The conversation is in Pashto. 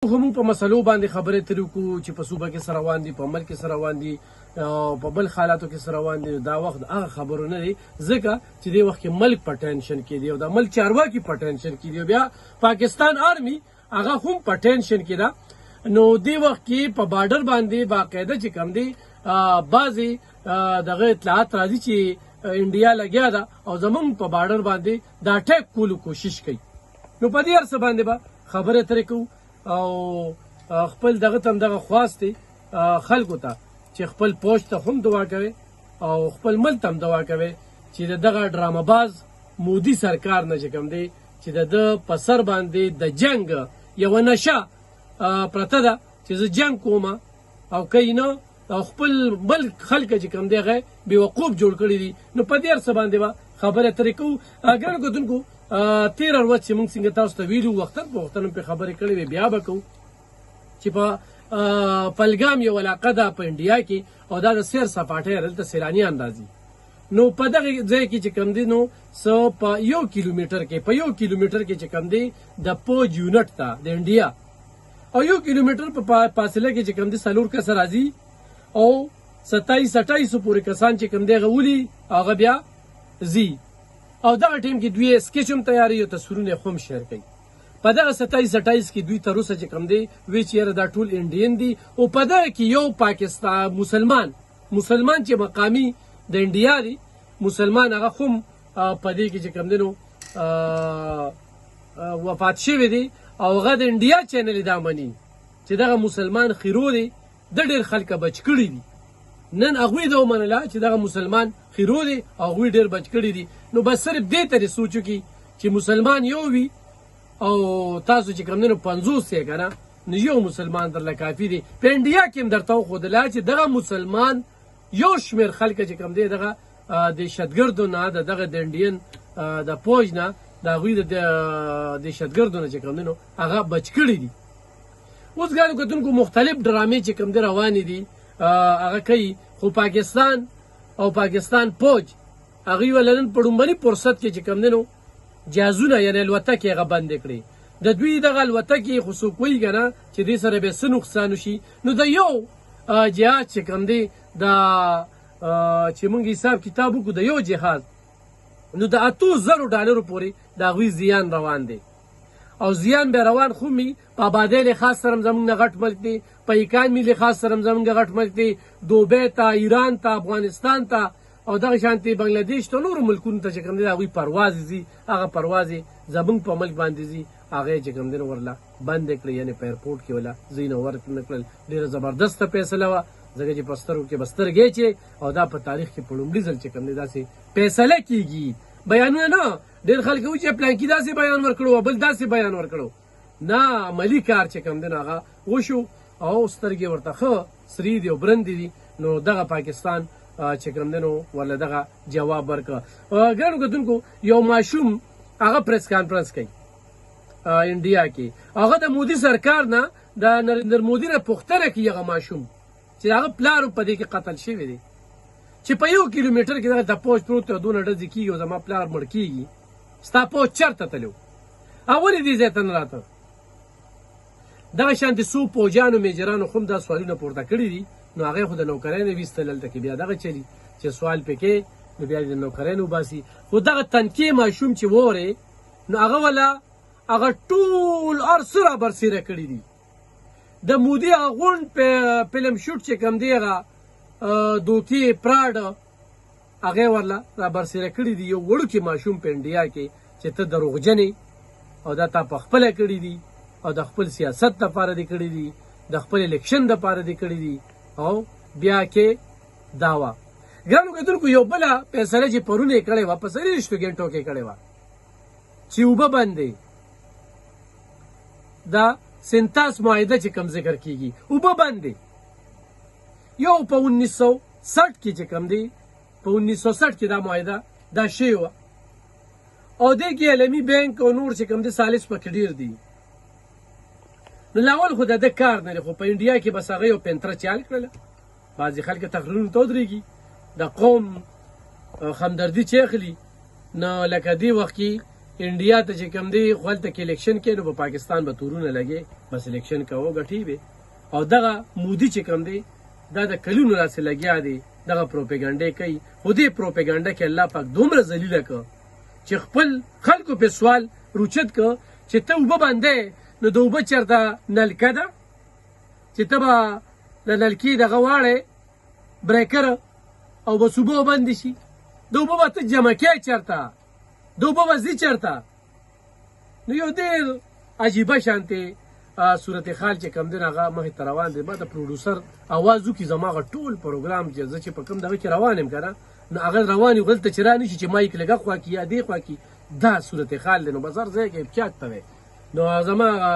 موږ په مسلو باندې خبرې ترې وکړو چې په صوبه کې څه روان دي، په عمل کې څه روان دي، په بل حالاتو کې څه روان دي. دا وخت هغه خبرو نه دی، ځکه چې دې وخت کې ملک په ټینشن کې دی او د ملک چارواکي په ټینشن کې دی. بیا پاکستان آرمي هغه هم په ټینشن کې ده. نو دې وخت کې په بارډر باندې باقاعده چې کوم دی بعضې دغه اطلاعات راځي چې انډیا لګیا ده او زمونږ په بارډر باندې دا اټیک کولو کوشش کوي. نو په دې هر څه باندې به خبرې ترې کوو او خپل دغه تم دغه خواست دی خلکو ته چې خپل پوج ته هم دعا کوي او خپل ملک ته هم دعا کوي چې دغه ډرامه باز مودي سرکار نه چې کوم دی چې د په سر باندې د جنگ یوه نشه پرته ده چې زه جنگ کوم او کوي نه او خپل ملک خلک چې کوم دی هغه بېوقوف جوړ کړي دي. نو په دې هر څه باندې به خبرې ترې کوو. ګرانو کتونکو تېره ورځ چې موږ څنګه تاسو ته ویلو وختن په وختن پرې خبرې کړې وې، بیا به کوو چې په پلګام یو علاقه ده په انډیا کې او دا د سیر سپاټۍ هلته سیلانیان راځي. نو په دغه ځای کې چې کوم دی نو څه په 1 کیلومیټر کې چې کوم دی د پوج یونټ ته د انډیا او 1 کیلومیټر په فاصله کې چې کوم دی 4 کس راځي او 27-28 پورې کسان چې کوم دی هغه ولي هغه بیا ځي او دغه ټیم کې دوی سکیچ هم تیاري او تصویرونه هم شیر کوي. په دغه 27-28 کې دوی تر اوسه چې کوم دی وی چې یاره دا ټول انډین دي او په دغه کې یو پاکستان مسلمان چې مقامي د انډیا دی مسلمان هغه هم په دې کې چې کوم دی نو وفات شوی دی او هغه د انډیا چینل دا مني چې دغه مسلمان خیرو دی د ډېر خلکه بچ کړي دي. نن هغوی دا ومنله چې دغه مسلمان خیرو دی او هغوی ډېر بچ کړي دي. نو بس صرف دې ته دې سوچ وکړي چې مسلمان یو وي او تاسو چې کوم دی نو 50 یې که نه نو یو مسلمان درله کافي دی. په انډیا کې هم درته وښودله چې دغه مسلمان یو شمېر خلکه چې کوم دی دغه دهشتګردو نه دغه د انډین د پوج نه د هغوی د دهشتګردو نه چې کوم دی نو هغه بچ کړي دي. اوس ګرانو کتونکو مختلف ډرامې چې کوم دی روانې دي هغه کوي، خو پاکستان پوج هغوی ولې نن په ډومبني فرصت کې چې کوم دی نو جهازونه یعنې الوتکې هغه بندې کړې. د دوی دغه الوتکې خو څوک وایي که نه چې دې سره به څه نقصان وشي. نو د یو جهاز چې کوم دی چې موږ حساب کتاب وکړو د یو جهاز نو د $8,000 پورې د هغوی زیان روان دی او زیان به روان خو می په آبادۍ لحاظ سره هم زموږ نه غټ ملک دی، په اکانمي لحاظ سره هم زموږ غټ ملک دی، دوبۍ ته، ایران ته، افغانستان ته او دغه شانتې بنګلادیش ته نورو ملکونو ته چې کوم دی د هغوی پروازې ځي، هغه پروازې زموږ په ملک باندې ځي هغه یې چې کوم دی نو ورله بندې کړې، یعنې په ایرپورټ کې وله ځای نه ورنه کړل. ډېره زبردسته فیصله وه ځکه چې په سترګو کې به سترګې چې او دا په تاریخ کې په لومړي ځل چې کوم دی داسې فیصله کېږي. بیانونه نه ډېر خلک وایي چې پلانکي داسې بیان ورکړو او بل داسې بیان ورکړو، نه عملي کار چې کوم دی نو هغه وشو او سترګې ورته ښه سرې دي او برندې دي. نو دغه پاکستان چې کوم دی نو ورله دغه جواب ورکړه. ګرانو کتونکو یو ماشوم هغه پریس کانفرنس کوي انډیا کې، هغه د مودي سرکار نه د نریندر مودي نه پوښتنه کوي هغه ماشوم چې هغه پلار په دې کې قتل شوی دی چې په 1 کیلومیټر کې دغه د پوج پروت دی او دونه ډزې کېږي او زما پلار مړ کېږي، ستا پوج چېرته تلو؟ ولې دې ځای ته نه راته؟ دغه شانتې څو پوجانو میجرانو خو هم دا سوالونه پورته کړي دي. نو هغه خو د نوکرۍ نه ویستل هلته کې بیا دغه چلي چې سوال پې کې نو بیا د نوکرۍ نه وباسي. خو دغه تنکي ماشوم چې وورې نو هغه وله هغه ټول هر څه رابرسېره کړي دي. د مودي هغه غونډ فلم شوټ چې کوم دی هغه دوکې پراډ هغې ورله رابرسېره کړي دي. یو وړوکې ماشوم په انډیا کې چې ته دروغجنې او دا تا پخپله کړي دي او د خپل سیاست دپاره دې کړي دي، د خپل الیکشن دپاره دې کړي دي او بیا کې دا وه. ګرانو کتونکو یو بله فیصله چې پرون یې کړې وه په 24 ګنټو کې کړې وه چې اوبه بندې دا سنتاس معاهده چې کوم ذکر کېږي اوبه بندې یو په 1960 کې چې کوم دی په 1960 کې دا معاهده دا شوې وه او دې کې عالمي بینک او نور چې کوم دی سالس پکې ډېر دي. نو لاول خو د ده کار نه دی، خو په انډیا کې بس هغه یو پنتره چال کړله. بعضې خلک تقریرونو ته ودرېږي د قوم همدردي چې اخلي. نو لکه دې وخت کې انډیا ته چې کوم دی خو هلته کې الیکشن کې نو په پاکستان به تورونه لګې بس الیکشن کوو ګټي به او دغه مودي چې کوم دی دا د کلونو راسې لګیا دی دغه پروپاګانډې کوي خو دې پروپاګانډه کې الله پاک دومره ذلیله کړ چې خپل خلکو په سوال روچت کړ چې ته اوبه باندې نو د اوبه چېرته نلکه ده چې ته به د نلکې دغه واړې بریکر او بس اوبه وبندې شي د اوبه به ته جمع کې چېرته د اوبه به ځي چېرته نو یو ډېر عجیبه شانتې صورتحال چې کوم دی هغه مخې ته روان دی ما د پروډوسر اواز وکړي زما هغه ټول پروګرام چې زه چې په کوم دغه کې روان یم که نه نو هغه روان یو غلته چې را نه شي چې مایک لږه خوا کړي یا دې خوا کړي دا صورتحال دی نو بس هر ځای کې چاک ته دی نو زما هغه